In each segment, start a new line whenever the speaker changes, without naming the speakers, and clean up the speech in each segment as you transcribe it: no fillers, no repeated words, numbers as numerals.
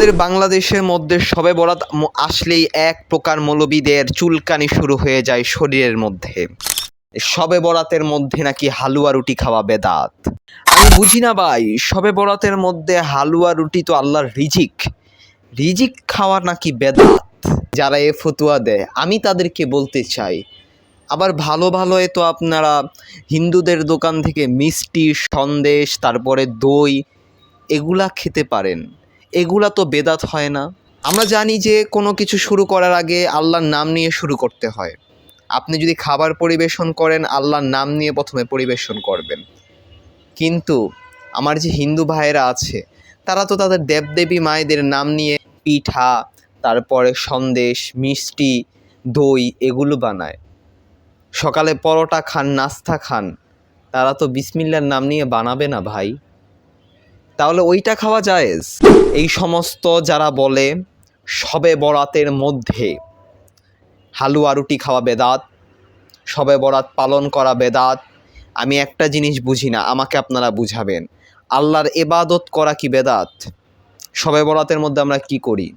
আমাদের বাংলাদেশের মধ্যে শবে বরাত আসলেই এক প্রকার মৌলবীদের চুলকানি শুরু হয়ে যায় শরীরের মধ্যে। শবে বরাতের মধ্যে নাকি হালুয়া রুটি খাওয়া বেদাত। আমি বুঝি না ভাই, শবে বরাতের মধ্যে হালুয়া রুটি তো আল্লাহর রিজিক, রিজিক খাওয়া নাকি বেদাত। যারা এ ফতুয়া দেয় আমি তাদেরকে বলতে চাই, আবার ভালো ভালো তো আপনারা হিন্দুদের দোকান থেকে মিষ্টি, সন্দেশ, তারপরে দই এগুলা খেতে পারেন, এগুলা তো বেদাত হয় না। আমরা জানি যে কোনো কিছু শুরু করার আগে আল্লাহর নাম নিয়ে শুরু করতে হয়। আপনি যদি খাবার পরিবেশন করেন আল্লাহর নাম নিয়ে প্রথমে পরিবেশন করবেন। কিন্তু আমার যে হিন্দু ভাইয়েরা আছে তারা তো তাদের দেবদেবী মায়েদের নাম নিয়ে পিঠা, তারপরে সন্দেশ, মিষ্টি, দই এগুলো বানায়। সকালে পরোটা খান, নাস্তা খান, তারা তো বিসমিল্লার নাম নিয়ে বানাবে না ভাই। তাহলে ওইটা খাওয়া জায়েজ? এই সমস্ত যারা বলে শবে বরাতের মধ্যে হালুয়া রুটি খাওয়া বেদাত, শবে বরাত পালন করা বেদাত, আমি একটা জিনিস বুঝি না, আমাকে আপনারা বুঝাবেন। আল্লাহর ইবাদত করা কি বেদাত? শবে বরাতের মধ্যে আমরা কি করি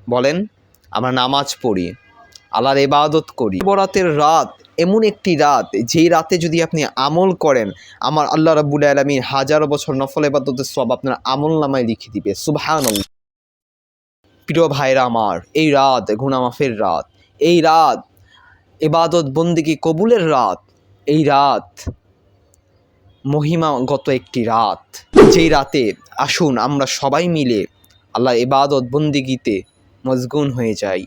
বলেন? আমরা নামাজ পড়ি, আল্লাহর ইবাদত করি। বরাতের রাত এমন একটি রাত, যেই রাতে যদি আপনি আমল করেন আমার আল্লাহ রাব্বুল আলামিন হাজারো বছর নফল ইবাদতের সওয়াব আপনার আমলনামায় লিখে দিবে। সুবহানাল্লাহ। প্রিয় ভাইরা আমার, এই রাত গুনাহ মাফের রাত, এই রাত ইবাদত বন্দেগী কবুলের রাত, এই রাত মহিমাগত একটি রাত। যেই রাতে আসুন আমরা সবাই মিলে আল্লাহর ইবাদত বন্দেগীতে মশগুল হয়ে যাই।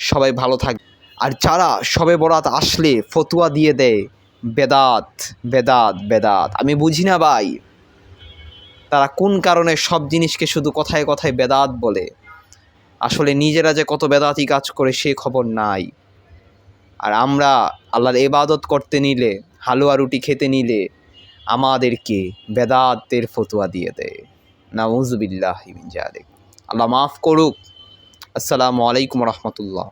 সবাই ভালো থাকবে। আর যারা শবে বরাত আসলে ফতুয়া দিয়ে দেয় বেদাত বেদাত বেদাত, আমি বুঝি না ভাই তারা কোন কারণে সব জিনিসকে শুধু কথায় কথায় বেদাত বলে, আসলে নিজেরা যে কত বেদাতি কাজ করে সে খবর নাই। আর আমরা আল্লাহর ইবাদত করতে নিলে, হালুয়া রুটি খেতে নিলে আমাদেরকে বেদাতের ফতুয়া দিয়ে দেয়। নাউযুবিল্লাহি মিন যালিক। আল্লাহ মাফ করুক। আসসালামু আলাইকুম রহমতুল্লাহ।